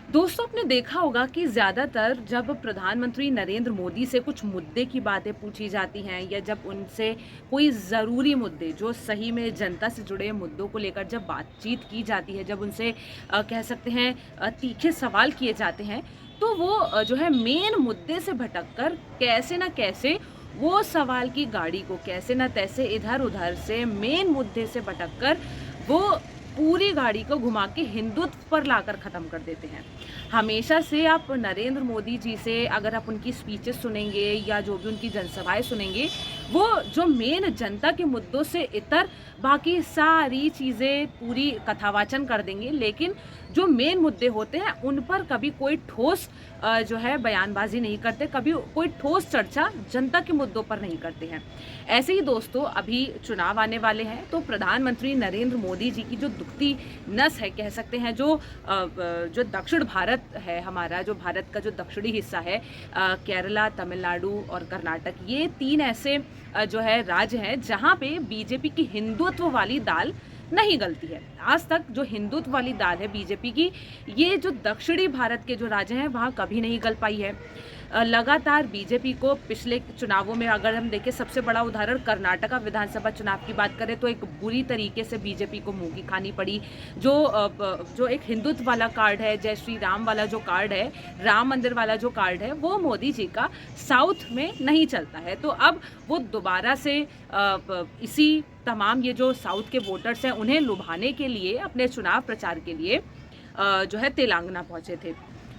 दोस्तों, आपने देखा होगा कि ज़्यादातर जब प्रधानमंत्री नरेंद्र मोदी से कुछ मुद्दे की बातें पूछी जाती हैं या जब उनसे कोई ज़रूरी मुद्दे जो सही में जनता से जुड़े मुद्दों को लेकर जब बातचीत की जाती है, जब उनसे कह सकते हैं तीखे सवाल किए जाते हैं, तो वो जो है मेन मुद्दे से भटक कर कैसे न कैसे वो सवाल की गाड़ी को कैसे न तैसे इधर-उधर से मेन मुद्दे से भटक कर वो पूरी गाड़ी को घुमा के हिंदुत्व पर लाकर ख़त्म कर देते हैं। हमेशा से आप नरेंद्र मोदी जी से अगर आप उनकी स्पीचेस सुनेंगे या जो भी उनकी जनसभाएँ सुनेंगे, वो जो मेन जनता के मुद्दों से इतर बाकी सारी चीज़ें पूरी कथावाचन कर देंगे, लेकिन जो मेन मुद्दे होते हैं उन पर कभी कोई ठोस जो है बयानबाज़ी नहीं करते, कभी कोई ठोस चर्चा जनता के मुद्दों पर नहीं करते हैं। ऐसे ही दोस्तों, अभी चुनाव आने वाले हैं, तो प्रधानमंत्री नरेंद्र मोदी जी की जो दुखती नस है, कह सकते हैं जो दक्षिण भारत है हमारा, जो भारत का जो दक्षिणी हिस्सा है, केरला, तमिलनाडु और कर्नाटक, ये 3 ऐसे जो है राज्य हैं जहाँ पे बीजेपी की हिंदुत्व वाली दाल नहीं गलती है। आज तक जो हिंदुत्व वाली दाल है बीजेपी की, ये जो दक्षिणी भारत के जो राज्य हैं वहाँ कभी नहीं गल पाई है। लगातार बीजेपी को पिछले चुनावों में अगर हम देखें, सबसे बड़ा उदाहरण कर्नाटका विधानसभा चुनाव की बात करें तो एक बुरी तरीके से बीजेपी को मुँह की खानी पड़ी। जो एक हिंदुत्व वाला कार्ड है, जय श्री राम वाला जो कार्ड है, राम मंदिर वाला जो कार्ड है, वो मोदी जी का साउथ में नहीं चलता है। तो अब वो दोबारा से इसी तमाम ये जो साउथ के वोटर्स हैं उन्हें लुभाने के लिए अपने चुनाव प्रचार के लिए जो है तेलंगाना पहुंचे थे।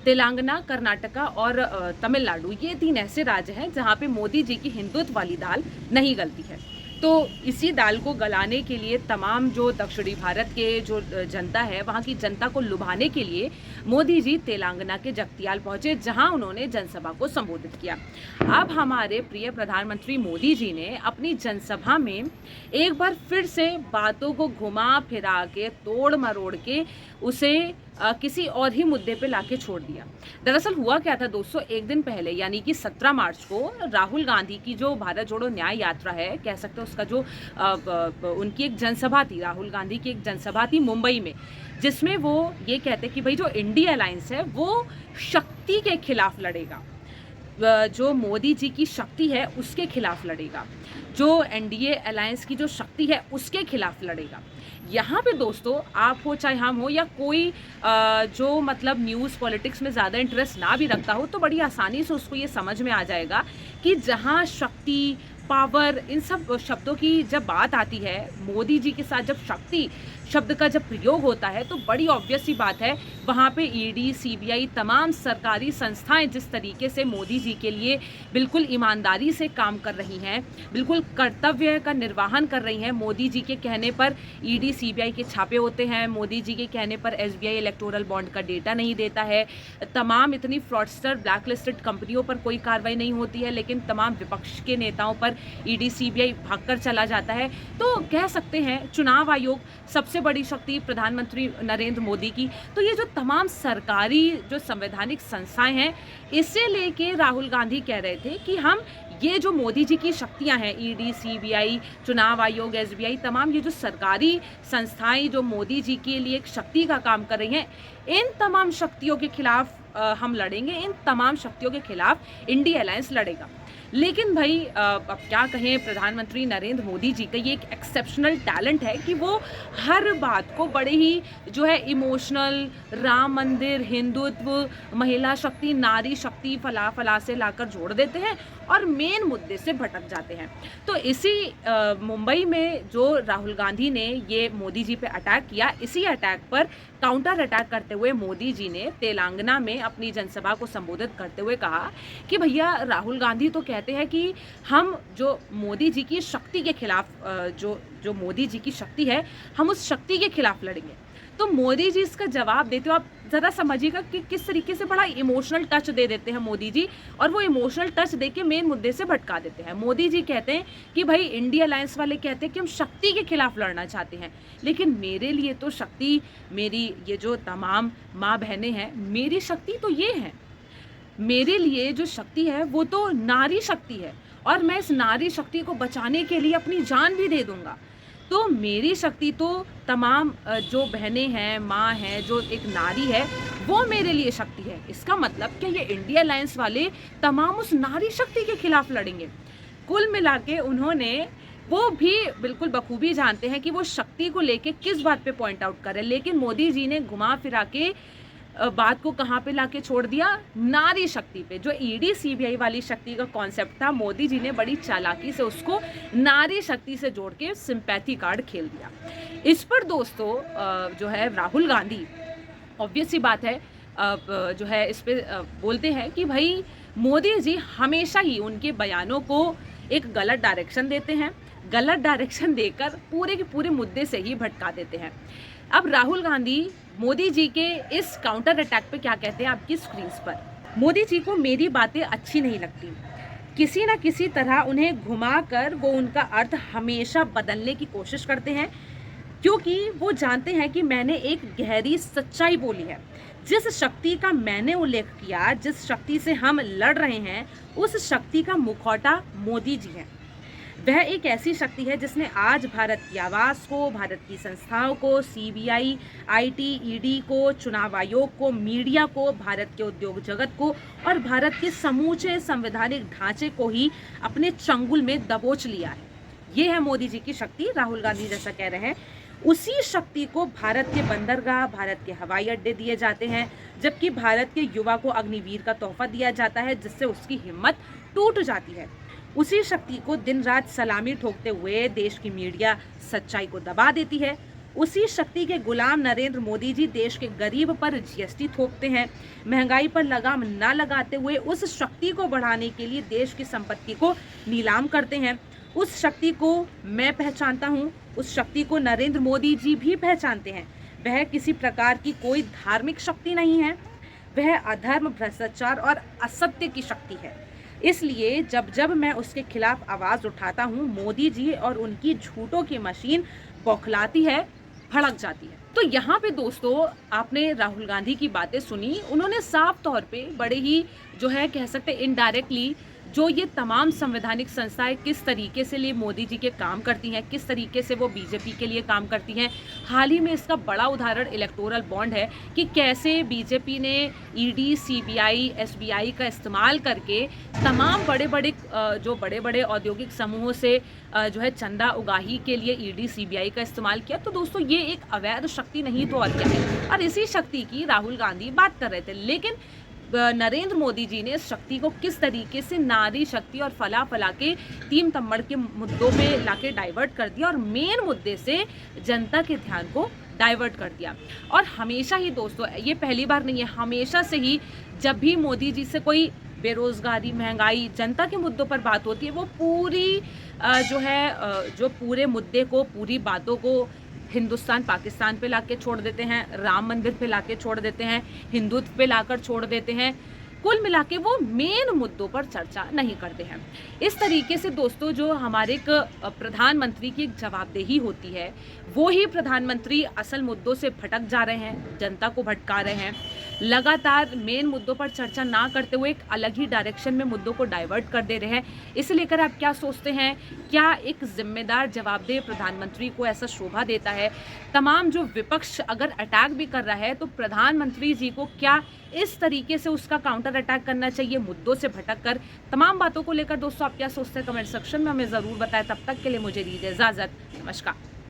तेलंगाना, कर्नाटका और तमिलनाडु, ये 3 ऐसे राज्य हैं जहां पे मोदी जी की हिंदुत्व वाली दाल नहीं गलती है। तो इसी दाल को गलाने के लिए तमाम जो दक्षिणी भारत के जो जनता है, वहाँ की जनता को लुभाने के लिए मोदी जी तेलंगाना के जगतियाल पहुँचे, जहाँ उन्होंने जनसभा को संबोधित किया। अब हमारे प्रिय प्रधानमंत्री मोदी जी ने अपनी जनसभा में एक बार फिर से बातों को घुमा फिरा के तोड़ मरोड़ के उसे किसी और ही मुद्दे पे लाके छोड़ दिया। दरअसल हुआ क्या था दोस्तों, एक दिन पहले यानी कि 17 मार्च को राहुल गांधी की जो भारत जोड़ो न्याय यात्रा है, कह सकते हैं उसका जो उनकी एक जनसभा थी, राहुल गांधी की एक जनसभा थी मुंबई में, जिसमें वो ये कहते कि भाई जो इंडिया अलायंस है वो शक्ति के खिलाफ लड़ेगा, जो मोदी जी की शक्ति है उसके खिलाफ लड़ेगा, जो एनडीए अलायंस की जो शक्ति है उसके खिलाफ लड़ेगा। यहाँ पे दोस्तों, आप हो चाहे हम हो या कोई जो मतलब न्यूज़ पॉलिटिक्स में ज़्यादा इंटरेस्ट ना भी रखता हो, तो बड़ी आसानी से उसको ये समझ में आ जाएगा कि जहाँ शक्ति, पावर, इन सब शब्दों की जब बात आती है, मोदी जी के साथ जब शक्ति शब्द का जब प्रयोग होता है, तो बड़ी ऑब्वियस सी बात है, वहाँ पे ईडी, सीबीआई, तमाम सरकारी संस्थाएं जिस तरीके से मोदी जी के लिए बिल्कुल ईमानदारी से काम कर रही हैं, बिल्कुल कर्तव्य का निर्वहन कर रही हैं। मोदी जी के कहने पर ईडी, सीबीआई के छापे होते हैं, मोदी जी के कहने पर एसबीआई इलेक्टोरल बॉन्ड का डेटा नहीं देता है, तमाम इतनी फ्रॉडस्टर ब्लैकलिस्टेड कंपनियों पर कोई कार्रवाई नहीं होती है, लेकिन तमाम विपक्ष के नेताओं पर ईडी, सीबीआई भागकर चला जाता है। तो कह सकते हैं चुनाव आयोग सबसे बड़ी शक्ति प्रधानमंत्री नरेंद्र मोदी की। तो ये जो तमाम सरकारी जो संवैधानिक संस्थाएं हैं, इसे लेके राहुल गांधी कह रहे थे कि हम ये जो मोदी जी की शक्तियां हैं, ईडी, सीबीआई, चुनाव आयोग, एसबीआई, तमाम ये जो सरकारी संस्थाएं जो मोदी जी के लिए एक शक्ति का काम कर रही हैं, इन तमाम शक्तियों के खिलाफ हम लड़ेंगे, इन तमाम शक्तियों के खिलाफ इंडिया अलायंस लड़ेगा। लेकिन भाई अब क्या कहें, प्रधानमंत्री नरेंद्र मोदी जी का ये एक एक्सेप्शनल टैलेंट है कि वो हर बात को बड़े ही जो है इमोशनल, राम मंदिर, हिंदुत्व, महिला शक्ति, नारी शक्ति, फला फला से लाकर जोड़ देते हैं और मेन मुद्दे से भटक जाते हैं। तो इसी मुंबई में जो राहुल गांधी ने ये मोदी जी पे अटैक किया, इसी अटैक पर काउंटर अटैक करते हुए मोदी जी ने तेलंगाना में अपनी जनसभा को संबोधित करते हुए कहा कि भैया, राहुल गांधी तो कहते हैं कि हम जो मोदी जी की शक्ति के खिलाफ जो मोदी जी की शक्ति है, हम उस शक्ति के खिलाफ लड़ेंगे। तो मोदी जी इसका जवाब देते हो आप ज़रा समझिएगा कि किस तरीके से बड़ा इमोशनल टच दे देते हैं मोदी जी, और वो इमोशनल टच देके मेन मुद्दे से भटका देते हैं। मोदी जी कहते हैं कि भाई इंडिया अलायंस वाले कहते हैं कि हम शक्ति के खिलाफ लड़ना चाहते हैं, लेकिन मेरे लिए तो शक्ति, मेरी ये जो तमाम माँ बहनें हैं, मेरी शक्ति तो ये है, मेरे लिए जो शक्ति है वो तो नारी शक्ति है, और मैं इस नारी शक्ति को बचाने के लिए अपनी जान भी दे दूंगा। तो मेरी शक्ति तो तमाम जो बहनें हैं, माँ हैं, जो एक नारी है, वो मेरे लिए शक्ति है। इसका मतलब क्या ये इंडिया अलायंस वाले तमाम उस नारी शक्ति के खिलाफ लड़ेंगे? कुल मिला के उन्होंने, वो भी बिल्कुल बखूबी जानते हैं कि वो शक्ति को लेके किस बात पे पॉइंट आउट करें, लेकिन मोदी जी ने घुमा फिरा के बात को कहाँ पे लाके छोड़ दिया? नारी शक्ति पे। जो ईडी सीबीआई वाली शक्ति का कॉन्सेप्ट था, मोदी जी ने बड़ी चालाकी से उसको नारी शक्ति से जोड़ के सिंपैथी कार्ड खेल दिया। इस पर दोस्तों जो है राहुल गांधी, ऑब्वियस सी बात है, जो है इस पे बोलते हैं कि भाई मोदी जी हमेशा ही उनके बयानों को एक गलत डायरेक्शन देते हैं, गलत डायरेक्शन देकर पूरे के पूरे मुद्दे से ही भटका देते हैं। अब राहुल गांधी मोदी जी के इस काउंटर अटैक पे क्या कहते हैं आपकी स्क्रीन पर? मोदी जी को मेरी बातें अच्छी नहीं लगती, किसी न किसी तरह उन्हें घुमाकर वो उनका अर्थ हमेशा बदलने की कोशिश करते हैं, क्योंकि वो जानते हैं कि मैंने एक गहरी सच्चाई बोली है। जिस शक्ति का मैंने उल्लेख किया, जिस शक्ति से हम लड़ रहे हैं, उस शक्ति का मुखौटा मोदी जी है। वह एक ऐसी शक्ति है जिसने आज भारत की आवाज़ को, भारत की संस्थाओं को, सीबीआई, आईटी, ईडी को, चुनाव आयोग को, मीडिया को, भारत के उद्योग जगत को और भारत के समूचे संवैधानिक ढांचे को ही अपने चंगुल में दबोच लिया है। ये है मोदी जी की शक्ति। राहुल गांधी जैसा कह रहे हैं, उसी शक्ति को भारत के बंदरगाह, भारत के हवाई अड्डे दिए जाते हैं, जबकि भारत के युवा को अग्निवीर का तोहफा दिया जाता है, जिससे उसकी हिम्मत टूट जाती है। उसी शक्ति को दिन रात सलामी ठोकते हुए देश की मीडिया सच्चाई को दबा देती है। उसी शक्ति के गुलाम नरेंद्र मोदी जी देश के गरीब पर जीएसटी थोपते हैं। महंगाई पर लगाम न लगाते हुए उस शक्ति को बढ़ाने के लिए देश की संपत्ति को नीलाम करते हैं। उस शक्ति को मैं पहचानता हूँ, उस शक्ति को नरेंद्र मोदी जी भी पहचानते हैं। वह किसी प्रकार की कोई धार्मिक शक्ति नहीं है, वह अधर्म, भ्रष्टाचार और असत्य की शक्ति है। इसलिए जब जब मैं उसके खिलाफ आवाज़ उठाता हूँ, मोदी जी और उनकी झूठों की मशीन बौखलाती है, भड़क जाती है। तो यहाँ पे दोस्तों आपने राहुल गांधी की बातें सुनी, उन्होंने साफ तौर पे बड़े ही जो है कह सकते इनडायरेक्टली जो ये तमाम संवैधानिक संस्थाएं किस तरीके से लिए मोदी जी के काम करती हैं, किस तरीके से वो बीजेपी के लिए काम करती हैं। हाल ही में इसका बड़ा उदाहरण इलेक्टोरल बॉन्ड है कि कैसे बीजेपी ने ईडी, सीबीआई, एसबीआई का इस्तेमाल करके तमाम बड़े बड़े औद्योगिक समूहों से जो है चंदा उगाही के लिए ईडी, सीबीआई का इस्तेमाल किया। तो दोस्तों ये एक अवैध शक्ति नहीं तो और क्या है, और इसी शक्ति की राहुल गांधी बात कर रहे थे। लेकिन नरेंद्र मोदी जी ने इस शक्ति को किस तरीके से नारी शक्ति और फला फला के तीन तम्मड़ के मुद्दों पे लाके डाइवर्ट कर दिया और मेन मुद्दे से जनता के ध्यान को डाइवर्ट कर दिया। और हमेशा ही दोस्तों, ये पहली बार नहीं है, हमेशा से ही जब भी मोदी जी से कोई बेरोजगारी, महंगाई, जनता के मुद्दों पर बात होती है, वो पूरी जो पूरे मुद्दे को, पूरी बातों को हिंदुस्तान पाकिस्तान पे लाके छोड़ देते हैं, राम मंदिर पे लाके छोड़ देते हैं, हिंदुत्व पे लाकर छोड़ देते हैं। कुल मिला के वो मेन मुद्दों पर चर्चा नहीं करते हैं। इस तरीके से दोस्तों जो हमारे एक प्रधानमंत्री की एक जवाबदेही होती है, वो ही प्रधानमंत्री असल मुद्दों से भटक जा रहे हैं, जनता को भटका रहे हैं। लगातार मेन मुद्दों पर चर्चा ना करते हुए एक अलग ही डायरेक्शन में मुद्दों को डाइवर्ट कर दे रहे हैं। इसे लेकर आप क्या सोचते हैं? क्या एक जिम्मेदार जवाबदेह प्रधानमंत्री को ऐसा शोभा देता है? तमाम जो विपक्ष अगर अटैक भी कर रहा है तो प्रधानमंत्री जी को क्या इस तरीके से उसका काउंटर अटैक करना चाहिए, मुद्दों से भटक कर? तमाम बातों को लेकर दोस्तों आप क्या सोचते हैं कमेंट सेक्शन में हमें ज़रूर बताएं। तब तक के लिए मुझे दीजिए इजाज़त। नमस्कार।